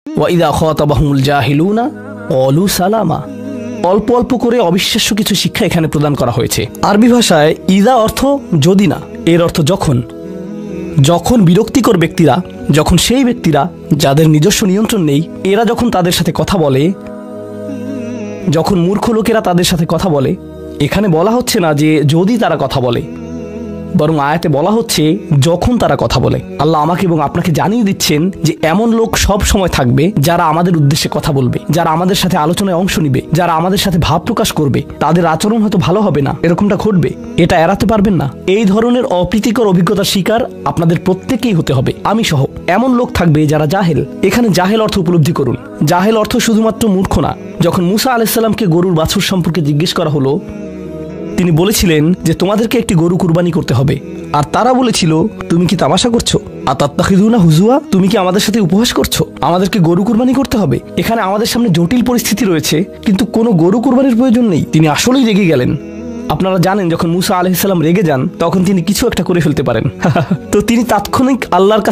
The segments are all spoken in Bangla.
ওয়া ইযা খাতাবাহুমুল জাহিলুনা ক্বালু সালামা। অল্প অল্প করে অবিশ্বাস্য কিছু শিক্ষা এখানে প্রদান করা হয়েছে। আরবি ভাষায় ইযা অর্থ যদি না, এর অর্থ যখন। যখন বিরক্তিকর ব্যক্তিরা, যখন সেই ব্যক্তিরা যাদের নিজস্ব নিয়ন্ত্রণ নেই, এরা যখন তাদের সাথে কথা বলে, যখন মূর্খ লোকেরা তাদের সাথে কথা বলে, এখানে বলা হচ্ছে না যে যদি তারা কথা বলে, বরং আয়াতে বলা হচ্ছে যখন তারা কথা বলে। আল্লাহ আমাকে এবং আপনাকে জানিয়ে দিচ্ছেন যে এমন লোক সব সময় থাকবে যারা আমাদের উদ্দেশ্যে কথা বলবে, যারা আমাদের সাথে আলোচনায় অংশ নিবে, যারা আমাদের সাথে ভাব প্রকাশ করবে। তাদের আচরণ হয়তো ভালো হবে না, এরকমটা ঘটবে, এটা এড়াতে পারবেন না। এই ধরনের অপ্রীতিকর অভিজ্ঞতার শিকার আপনাদের প্রত্যেকেই হতে হবে, আমি সহ। এমন লোক থাকবে যারা জাহেল। এখানে জাহেল অর্থ উপলব্ধি করুন। জাহেল অর্থ শুধুমাত্র মূর্খ না। যখন মুসা আলাইহিস সালামকে গরুর বাছুর সম্পর্কে জিজ্ঞেস করা হলো, তিনি বলেছিলেন যে তোমাদেরকে একটি গরু কুরবানি করতে হবে। আর তারা বলেছিল, তুমি কি তামাশা করছো? আতাত্তাখিযুনা হুজুয়া, তুমি কি আমাদের সাথে উপহাস করছো? আমাদেরকে গরু কুরবানি করতে হবে? এখানে আমাদের সামনে জটিল পরিস্থিতি রয়েছে, কিন্তু কোনো গরু কুরবানির প্রয়োজন নেই। তিনি আসলেই রেগে গেলেন। আপনারা জানেন যখন মুসা আলাইহিস সালাম রেগে যান তখন তিনি কিছু একটা করে ফেলতে পারেন। তো তিনি তৎক্ষণাৎ আল্লাহর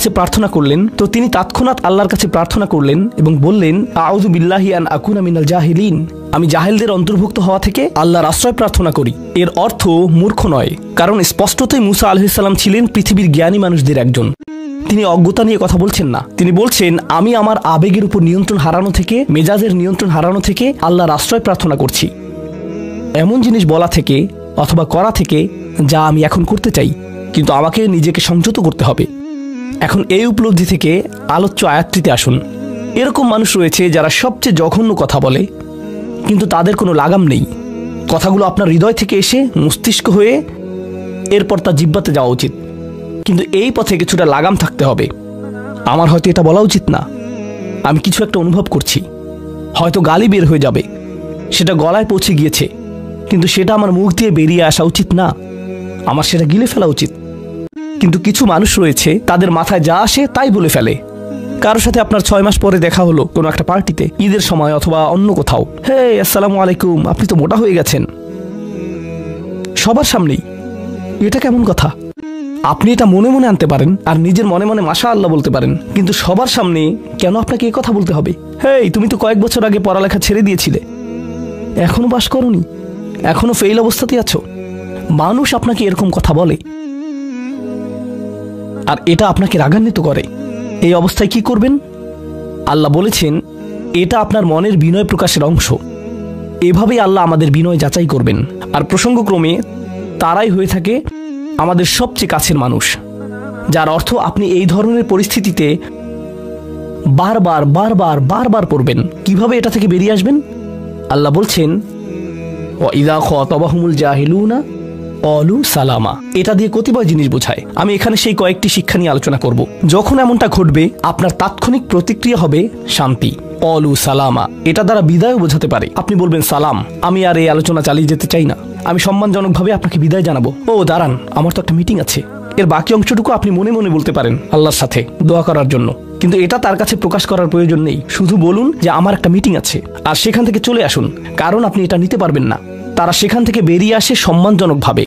কাছে প্রার্থনা করলেন এবং বললেন, আউযু বিল্লাহি আন আকুনা মিনাল জাহিলিন, আমি জাহেলদের অন্তর্ভুক্ত হওয়া থেকে আল্লাহর আশ্রয় প্রার্থনা করি। এর অর্থ মূর্খ নয়, কারণ স্পষ্টতই মুসা আলাইহিস সালাম ছিলেন পৃথিবীর জ্ঞানী মানুষদের একজন। তিনি অজ্ঞতা নিয়ে কথা বলছেন না। তিনি বলছেন, আমি আমার আবেগের উপর নিয়ন্ত্রণ হারানো থেকে, মেজাজের নিয়ন্ত্রণ হারানো থেকে আল্লাহর আশ্রয় প্রার্থনা করছি। এমন জিনিস বলা থেকে অথবা করা থেকে যা আমি এখন করতে চাই, কিন্তু আমাকে নিজেকে সংযত করতে হবে। এখন এই উপলব্ধি থেকে আলোচ্য আয়াতটিতে আসুন। এরকম মানুষ রয়েছে যারা সবচেয়ে জঘন্য কথা বলে, কিন্তু তাদের কোনো লাগাম নেই। কথাগুলো আপনার হৃদয় থেকে এসে মস্তিষ্ক হয়ে এরপর তা জিহ্বাতে যাওয়া উচিত, কিন্তু এই পথে কিছুটা লাগাম থাকতে হবে। আমার হয়তো এটা বলা উচিত না, আমি কিছু একটা অনুভব করছি, হয়তো গালি বের হয়ে যাবে, সেটা গলায় পৌঁছে গিয়েছে, কিন্তু সেটা আমার মুখ দিয়ে বেরিয়ে আসা উচিত না, আমার সেটা গিলে ফেলা উচিত। কিন্তু কিছু মানুষ রয়েছে তাদের মাথায় যা আসে তাই বলে ফেলে। কারোর সাথে আপনার 6 মাস পরে দেখা হলো কোনো একটা পার্টিতে, ঈদের সময় অথবা অন্য কোথাও, হে আসসালামু আলাইকুম, আপনি তো মোটা হয়ে গেছেন, সবার সামনেই। এটা কেমন কথা? আপনি এটা মনে মনে আনতে পারেন আর নিজের মনে মনে মাশাআল্লাহ বলতে পারেন, কিন্তু সবার সামনে কেন আপনাকে এই কথা বলতে হবে? হেই, তুমি তো কয়েক বছর আগে পড়ালেখা ছেড়ে দিয়েছিলে, এখনো পাস করনি, এখনো ফেল অবস্থাতে আছো। মানুষ আপনাকে এরকম কথা বলে আর এটা আপনাকে রাগান্বিত করে। এই অবস্থায় কি করবেন? আল্লাহ বলেছেন, এটা আপনার মনের বিনয় প্রকাশের অংশ। এভাবেই আল্লাহ আমাদের বিনয় যাচাই করবেন। আর প্রসঙ্গক্রমে তারাই হয়ে থাকে আমাদের সবচেয়ে কাছের মানুষ, যার অর্থ আপনি এই ধরনের পরিস্থিতিতে বারবার বারবার বারবার পড়বেন। কিভাবে এটা থেকে বেরিয়ে আসবেন? আল্লাহ বলছেন, ওয়া ইযা খাতাবাহুমুল জাহিলুনা ক্বালু সালামা। এটা দিয়ে কতিপয় জিনিস বোঝায়। আমি এখানে সেই কয়েকটি শিক্ষা নিয়ে আলোচনা করব। যখন এমনটা ঘটবে, আপনার তাৎক্ষণিক প্রতিক্রিয়া হবে শান্তি, ক্বালু সালামা। এটা দ্বারা বিদায়ও বোঝাতে পারে। আপনি বলবেন, সালাম, আমি আর এই আলোচনা চালিয়ে যেতে চাই না, আমি সম্মানজনকভাবে আপনাকে বিদায় জানাবো। ও দাঁড়ান, আমার তো একটা মিটিং আছে। এর বাকি অংশটুকু আপনি মনে মনে বলতে পারেন আল্লাহর সাথে দোয়া করার জন্য, কিন্তু এটা তার কাছে প্রকাশ করার প্রয়োজন নেই। শুধু বলুন যে আমার একটা মিটিং আছে, আর সেখান থেকে চলে আসুন, কারণ আপনি এটা নিতে পারবেন না। তারা সেখান থেকে বেরিয়ে আসে সম্মানজনকভাবে।